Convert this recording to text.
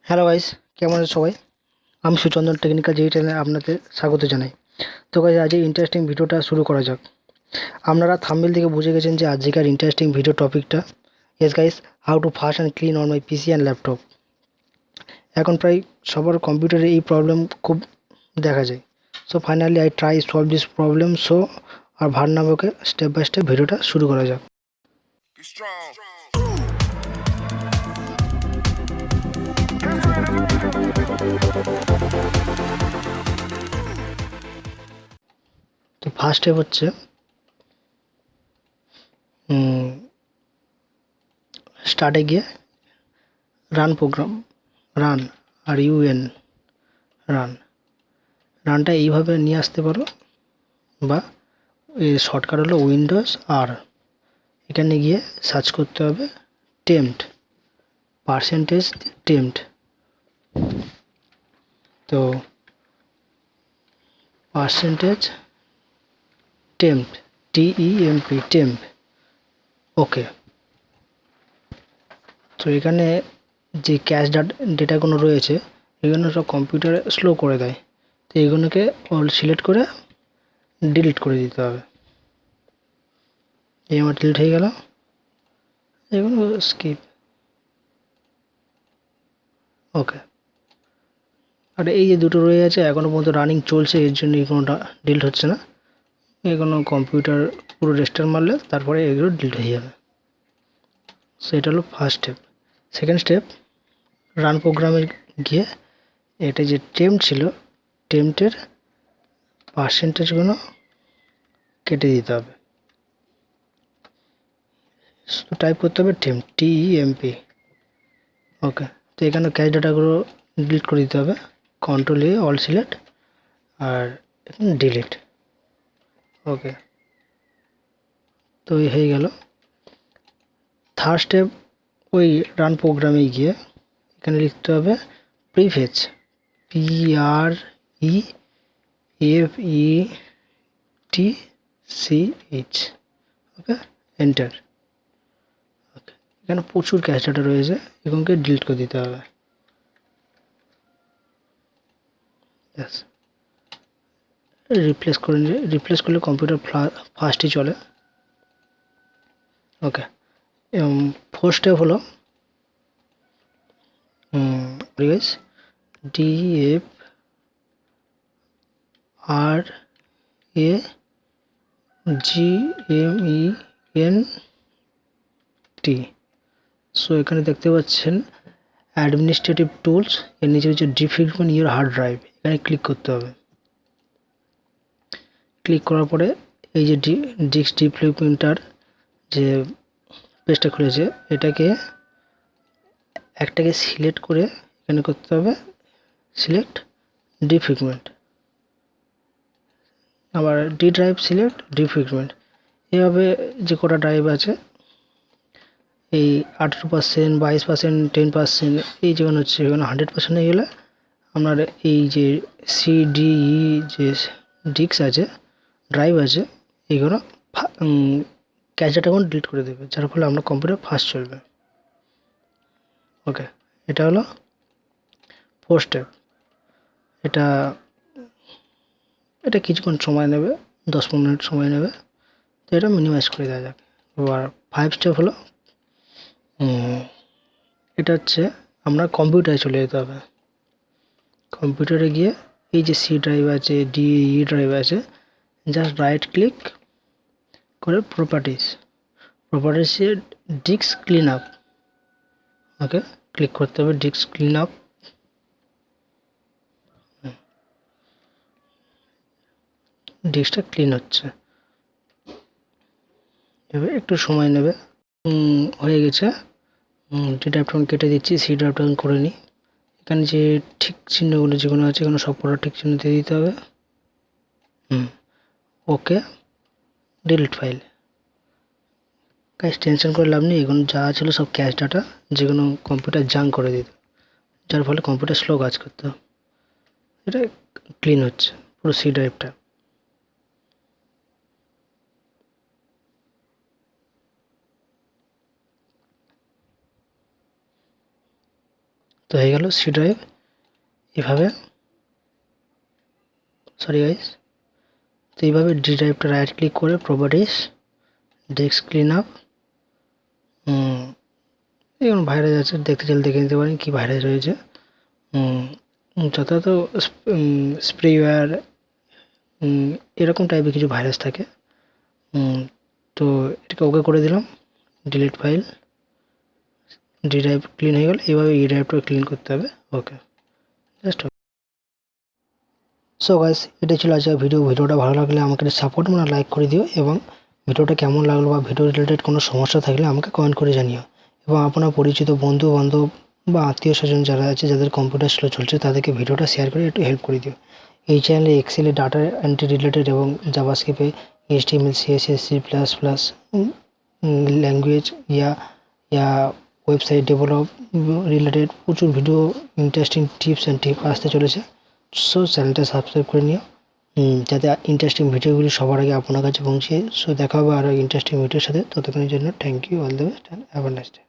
Hello guys, কেমন আছো সবাই? আমি সুচন্দন টেকনিক্যাল যেই চ্যানেলে আপনাদের স্বাগত জানাই। তো গাইস, আজ এই ইন্টারেস্টিং ভিডিওটা শুরু করা যাক। আপনারা থাম্বনেল থেকে বুঝে গেছেন যে আজকের ইন্টারেস্টিং ভিডিও টপিকটা yes guys, how to fast and clean on my PC and laptop. এখন প্রায় সবার কম্পিউটারে এই প্রবলেম খুব দেখা যায়। So finally I try solve this problem. So আর ভার না বকে স্টেপ বাই স্টেপ ভিডিওটা শুরু করা যাক। তো ফার্স্ট স্টেপ হচ্ছে স্টার্টে গিয়ে রান প্রোগ্রাম, রান আর ইউএন, রান রানটা এইভাবে নিয়ে আসতে পারো, বা এর শর্টকাট হলো উইন্ডোজ আর। এখানে গিয়ে সার্চ করতে হবে টেম্পড, পার্সেন্টেজ টেম্পড। তো পার্সেন্টেজ টেম্পড, টিইএমপি, টেম্প। ওকে। তো এখানে যে ক্যাশ ডেটাগুলো রয়েছে এগুলো সব কম্পিউটারে স্লো করে দেয়। তো এগুলোকে অল সিলেক্ট করে ডিলিট করে দিতে হবে। এই আমার ডিলিট হয়ে গেল, এগুলো স্কিপ। ওকে। আর এই যে দুটো রয়ে আছে এখনও পর্যন্ত রানিং চলছে, এর জন্য কোনোটা ডিলিট হচ্ছে না। এগুলো কম্পিউটার পুরো রেস্টার্ট মারলে তারপরে এগুলো ডিলিট হয়ে যাবে। সো এটা হলো first step. Second step, run প্রোগ্রামে গিয়ে এটা যে টেম্প ছিল, টেম্পটের পার্সেন্টেজগুলো কেটে দিতে হবে। শুধু টাইপ করতে হবে টেম্প, টিইএমপি। ওকে। তো এখানে ক্যাশ ডাটাগুলো ডিলিট করে দিতে হবে, কন্ট্রোল এ অল সিলেক্ট আর এখানে ডিলিট। ওকে। তো এই হয়ে গেল। থার্ড স্টেপ, ওই রান প্রোগ্রামে গিয়ে এখানে লিখতে হবে প্রিফেচ, PREFETCH। ওকে, এন্টার। ওকে। এখানে প্রচুর ক্যাশ ডাটা রয়েছে, এগুলোকে ডিলিট করে দিতে হবে। ব্যাস, রিপ্লেস করলে কম্পিউটার ফাস্টই চলে। ওকে। ফোর্থ স্টেপ হলো DFRANT। সো এখানে দেখতে পাচ্ছেন অ্যাডমিনিস্ট্রেটিভ টুলস, এর নিচে হচ্ছে ডিফিগমেন্ট ইউর হার্ড ড্রাইভ, এখানে ক্লিক করতে হবে। ক্লিক করার পরে এই যে ডিস্ক ডিফিগমেন্টার যে পেজটা খুলেছে, এটাকে একটাকে সিলেক্ট করে এখানে করতে হবে সিলেক্ট ডিফিগমেন্ট, আবার ডি ড্রাইভ সিলেক্ট ডিফিগমেন্ট। এভাবে যে কটা ড্রাইভ আছে, এই 18%, 22%, 10%, এই যেগুলো হচ্ছে এখানে 100% হয়ে গেলে আপনার এই যে সিডিই যে ডিস্ক আছে, ড্রাইভ আছে, এইগুলো ক্যাশ ডাটাগুলো ডিলিট করে দেবে, যার ফলে আপনার কম্পিউটার ফাস্ট চলবে। ওকে। এটা হলো ফোর্থ স্টেপ। এটা এটা কিছুক্ষণ সময় নেবে, 10-15 মিনিট সময় নেবে। তো এটা মিনিমাইজ করে দেওয়া যাক। এবার ফাইভ স্টেপ হলো এটা হচ্ছে আমরা কম্পিউটারে চলে যেতে হবে। কম্পিউটারে গিয়ে এই যে সি ড্রাইভ আছে, ডিই ড্রাইভ আছে, জাস্ট রাইট ক্লিক করে প্রপার্টিসে ডিস্ক ক্লিন আপ। ওকে, ক্লিক করতে হবে ডিস্ক ক্লিন আপ। ডিস্কটা ক্লিন হচ্ছে, এবার একটু সময় নেবে। হয়ে গেছে। ডি ড্রাইভটা কেটে দিচ্ছি, সি ড্রাইভটা করে নিই। এখানে যে ঠিক চিহ্নগুলো যেগুলো আছে এগুলো সব কটা ঠিক চিহ্ন দিয়ে দিতে হবে। ওকে, ডিলিট ফাইল। গাইস, টেনশন করে লাভ নেই, এগুলো যা ছিল সব ক্যাশ ডাটা, যেগুলো কম্পিউটার জাঙ্ক করে দিত, যার ফলে কম্পিউটার স্লো কাজ করতো। এটা ক্লিন হচ্ছে পুরো সি ড্রাইভটা। তো হয়ে গেল সি ড্রাইভ। এভাবে সরি গাইস, তো এইভাবে ডি ড্রাইভটা রাইট ক্লিক করে প্রপার্টিস, ডেস্ক ক্লিন আপ, এরকম ভাইরাস আছে, দেখতে চাইলে দেখে নিতে পারেন কী ভাইরাস রয়েছে। যথাযথ স্প্রেওয়্যার এরকম টাইপের কিছু ভাইরাস থাকে। তো এটাকে ওকে করে দিলাম, delete file, D drive clean হয়ে গেল। এইভাবে ই ড্রাইভটা ক্লিন করতে হবে। ওকে, জাস্ট। সো গাইস, এটা ছিল আজকের ভিডিওটা ভালো লাগলে আমাকে সাপোর্ট লাইক করে দিও, এবং ভিডিওটা কেমন লাগলো বা ভিডিও রিলেটেড কোনো সমস্যা থাকলে আমাকে কমেন্ট করে জানিও, এবং আপনার পরিচিত বন্ধু বান্ধব বা আত্মীয় স্বজন যারা আছে যাদের কম্পিউটার স্লো চলছে তাদেরকে ভিডিওটা শেয়ার করে একটু হেল্প করে দিও। এই চ্যানেলে এক্সেলে ডাটা এন্ট্রি রিলেটেড এবং জাভাস্ক্রিপ্টে HTML CSS C++ ল্যাঙ্গুয়েজ ইয়া ওয়েবসাইট ডেভেলপ রিলেটেড প্রচুর ভিডিও, ইন্টারেস্টিং টিপস অ্যান্ড টিপ আসতে চলেছে। সো চ্যানেলটা সাবস্ক্রাইব করে নিও, যাতে ইন্টারেস্টিং ভিডিওগুলি সবার আগে আপনার কাছে পৌঁছে। সো দেখা হবে আরও ইন্টারেস্টিং ভিডিওর সাথে। ততক্ষণের জন্য thank you, all the best and have a nice day.